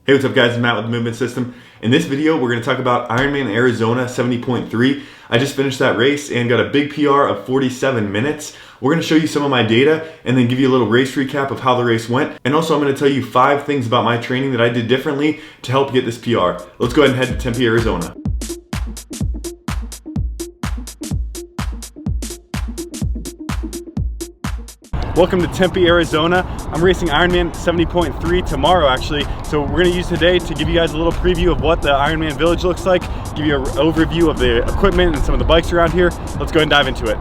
Hey, what's up guys, it's Matt with the Movement System. In this video, we're going to talk about Ironman Arizona 70.3. I just finished that race and got a big PR of 47 minutes. We're going to show you some of my data and then give you a little race recap of how the race went. And also I'm going to tell you 5 things about my training that I did differently to help get this PR. Let's go ahead and head to Tempe, Arizona. Welcome to Tempe, Arizona. I'm racing Ironman 70.3 tomorrow actually. So we're gonna use today to give you guys a little preview of what the Ironman Village looks like, give you an overview of the equipment and some of the bikes around here. Let's go ahead and dive into it.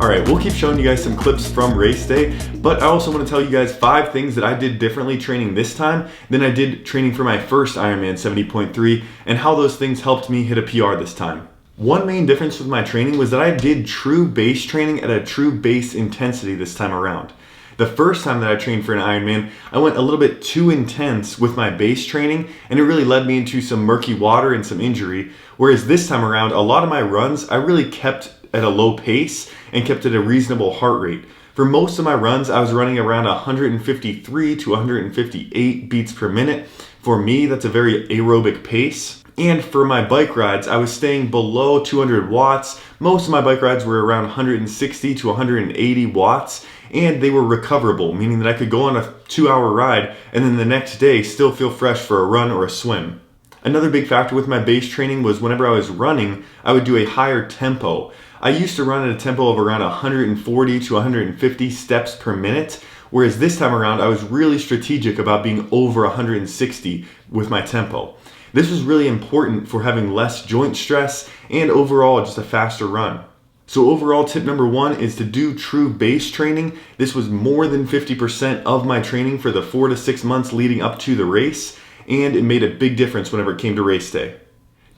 All right, we'll keep showing you guys some clips from race day, but I also want to tell you guys 5 things that I did differently training this time than I did training for my first Ironman 70.3 and how those things helped me hit a PR this time. One main difference with my training was that I did true base training at a true base intensity this time around. The first time that I trained for an Ironman, I went a little bit too intense with my base training and it really led me into some murky water and some injury, whereas this time around, a lot of my runs, I really kept at a low pace and kept at a reasonable heart rate. For most of my runs, I was running around 153 to 158 beats per minute. For me, that's a very aerobic pace. And for my bike rides, I was staying below 200 watts. Most of my bike rides were around 160 to 180 watts, and they were recoverable, meaning that I could go on a 2-hour ride and then the next day still feel fresh for a run or a swim. Another big factor with my base training was whenever I was running, I would do a higher tempo. I used to run at a tempo of around 140 to 150 steps per minute, whereas this time around I was really strategic about being over 160 with my tempo. This was really important for having less joint stress and overall just a faster run. So overall, tip number 1 is to do true base training. This was more than 50% of my training for the 4 to 6 months leading up to the race, and it made a big difference whenever it came to race day.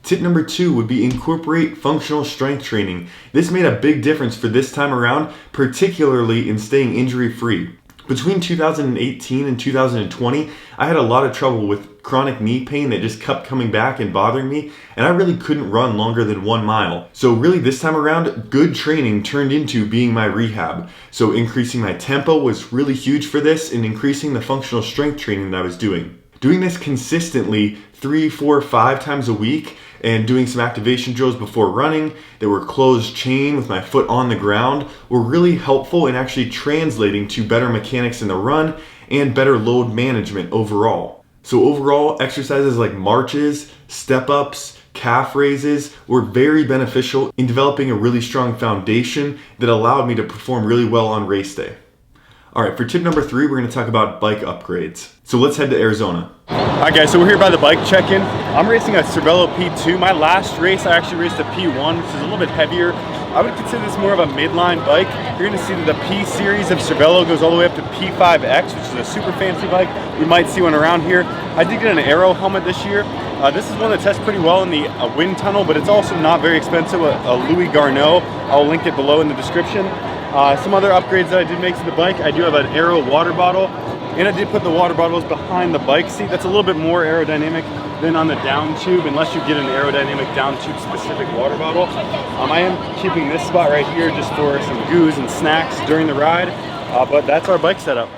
Tip number 2 would be incorporate functional strength training. This made a big difference for this time around, particularly in staying injury free. Between 2018 and 2020, I had a lot of trouble with chronic knee pain that just kept coming back and bothering me, and I really couldn't run longer than 1 mile. So really this time around, good training turned into being my rehab. So increasing my tempo was really huge for this and increasing the functional strength training that I was doing. Doing this consistently 3, 4, 5 times a week and doing some activation drills before running that were closed chain with my foot on the ground were really helpful in actually translating to better mechanics in the run and better load management overall. So overall, exercises like marches, step-ups, calf raises were very beneficial in developing a really strong foundation that allowed me to perform really well on race day. Alright, for tip number 3, we're going to talk about bike upgrades. So let's head to Arizona. Alright guys, so we're here by the bike check-in. I'm racing a Cervelo P2. My last race, I actually raced a P1, which is a little bit heavier. I would consider this more of a midline bike. You're going to see that the P series of Cervelo goes all the way up to P5X, which is a super fancy bike. You might see one around here. I did get an Aero helmet this year. This is one that tests pretty well in the wind tunnel, but it's also not very expensive, a Louis Garneau. I'll link it below in the description. Some other upgrades that I did make to the bike, I do have an Aero water bottle, and I did put the water bottles behind the bike seat. That's a little bit more aerodynamic than on the down tube, unless you get an aerodynamic down tube specific water bottle. I am keeping this spot right here just for some goos and snacks during the ride, but that's our bike setup.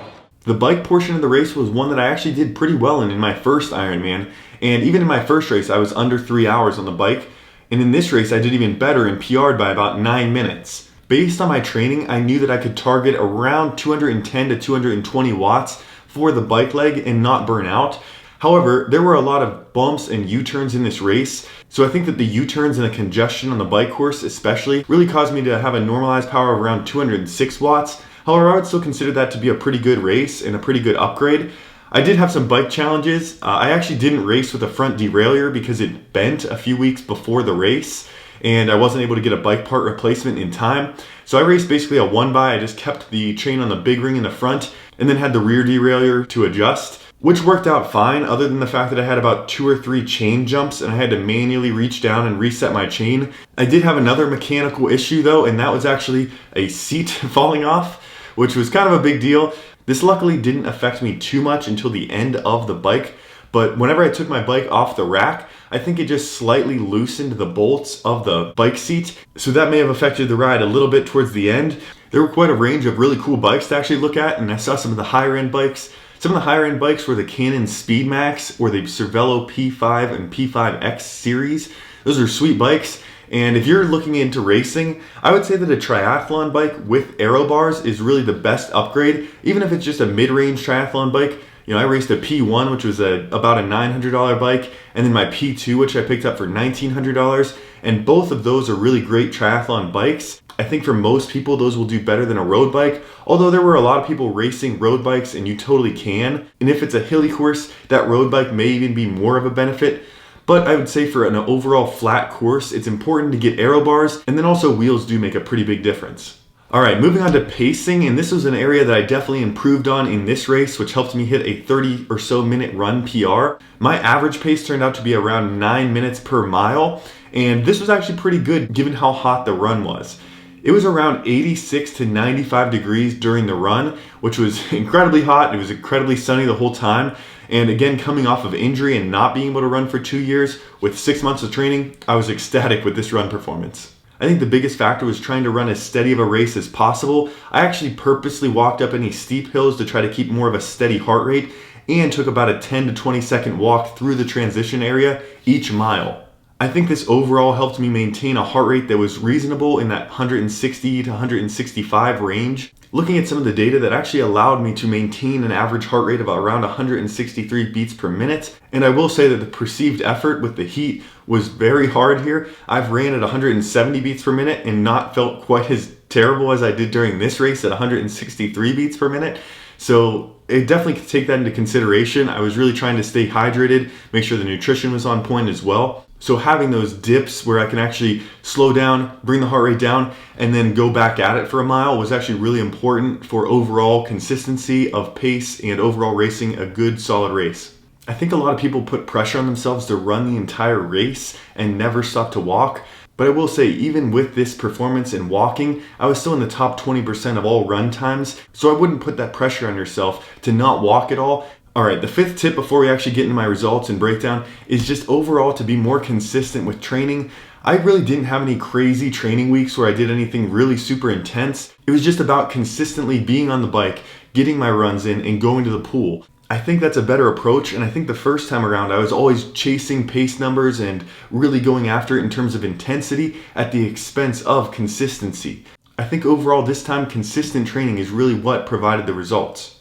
The bike portion of the race was one that I actually did pretty well in my first Ironman, and even in my first race I was under 3 hours on the bike, and in this race I did even better and PR'd by about 9 minutes. Based on my training, I knew that I could target around 210 to 220 watts for the bike leg and not burn out. However, there were a lot of bumps and U-turns in this race, so I think that the U-turns and the congestion on the bike course especially really caused me to have a normalized power of around 206 watts. However, I would still consider that to be a pretty good race and a pretty good upgrade. I did have some bike challenges. I actually didn't race with a front derailleur because it bent a few weeks before the race, and I wasn't able to get a bike part replacement in time. So I raced basically a 1x. I just kept the chain on the big ring in the front and then had the rear derailleur to adjust, which worked out fine other than the fact that I had about 2 or 3 chain jumps and I had to manually reach down and reset my chain. I did have another mechanical issue though, and that was actually a seat falling off, which was kind of a big deal. This luckily didn't affect me too much until the end of the bike, but whenever I took my bike off the rack, I think it just slightly loosened the bolts of the bike seat, so that may have affected the ride a little bit towards the end. There were quite a range of really cool bikes to actually look at, and I saw some of the higher end bikes. Some of the higher end bikes were the Canon Speedmax or the Cervelo P5 and P5X series. Those are sweet bikes. And if you're looking into racing, I would say that a triathlon bike with aero bars is really the best upgrade, even if it's just a mid-range triathlon bike. You know, I raced a P1, which was about a $900 bike, and then my P2, which I picked up for $1,900. And both of those are really great triathlon bikes. I think for most people, those will do better than a road bike, although there were a lot of people racing road bikes, and you totally can. And if it's a hilly course, that road bike may even be more of a benefit. But I would say for an overall flat course, it's important to get aero bars, and then also wheels do make a pretty big difference. All right, moving on to pacing, and this was an area that I definitely improved on in this race, which helped me hit a 30 or so minute run PR. My average pace turned out to be around 9 minutes per mile, and this was actually pretty good given how hot the run was. It was around 86 to 95 degrees during the run, which was incredibly hot. It was incredibly sunny the whole time. And again, coming off of injury and not being able to run for 2 years, with 6 months of training, I was ecstatic with this run performance. I think the biggest factor was trying to run as steady of a race as possible. I actually purposely walked up any steep hills to try to keep more of a steady heart rate, and took about a 10 to 20 second walk through the transition area each mile. I think this overall helped me maintain a heart rate that was reasonable in that 160 to 165 range. Looking at some of the data, that actually allowed me to maintain an average heart rate of around 163 beats per minute. And I will say that the perceived effort with the heat was very hard here. I've ran at 170 beats per minute and not felt quite as terrible as I did during this race at 163 beats per minute. So it definitely could take that into consideration. I was really trying to stay hydrated, make sure the nutrition was on point as well. So having those dips where I can actually slow down, bring the heart rate down, and then go back at it for a mile was actually really important for overall consistency of pace and overall racing a good solid race. I think a lot of people put pressure on themselves to run the entire race and never stop to walk. But I will say, even with this performance in walking, I was still in the top 20% of all run times. So I wouldn't put that pressure on yourself to not walk at all. All right, the fifth tip before we actually get into my results and breakdown is just overall to be more consistent with training. I really didn't have any crazy training weeks where I did anything really super intense. It was just about consistently being on the bike, getting my runs in, and going to the pool. I think that's a better approach, and I think the first time around I was always chasing pace numbers and really going after it in terms of intensity at the expense of consistency. I think overall this time consistent training is really what provided the results.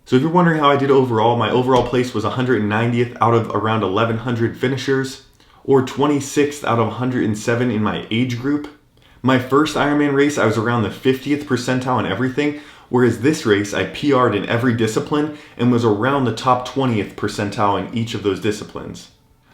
So if you're wondering how I did overall, my overall place was 190th out of around 1,100 finishers, or 26th out of 107 in my age group. My first Ironman race, I was around the 50th percentile in everything, whereas this race, I PR'd in every discipline and was around the top 20th percentile in each of those disciplines.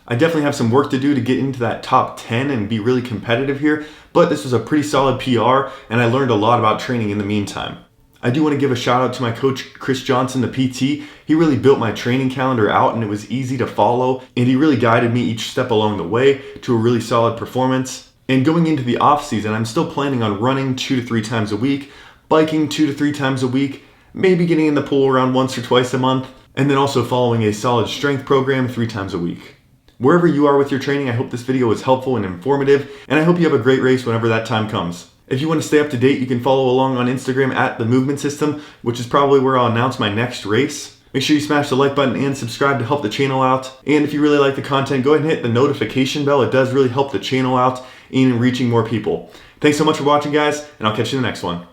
I definitely have some work to do to get into that top 10 and be really competitive here, but this was a pretty solid PR, and I learned a lot about training in the meantime. I do want to give a shout out to my coach, Chris Johnson, the PT. He really built my training calendar out, and it was easy to follow, and he really guided me each step along the way to a really solid performance. And going into the off season, I'm still planning on running 2 to 3 times a week, biking 2 to 3 times a week, maybe getting in the pool around once or twice a month, and then also following a solid strength program 3 times a week. Wherever you are with your training, I hope this video was helpful and informative, and I hope you have a great race whenever that time comes. If you want to stay up to date, you can follow along on Instagram at The Movement System, which is probably where I'll announce my next race. Make sure you smash the like button and subscribe to help the channel out. And if you really like the content, go ahead and hit the notification bell. It does really help the channel out in reaching more people. Thanks so much for watching, guys, and I'll catch you in the next one.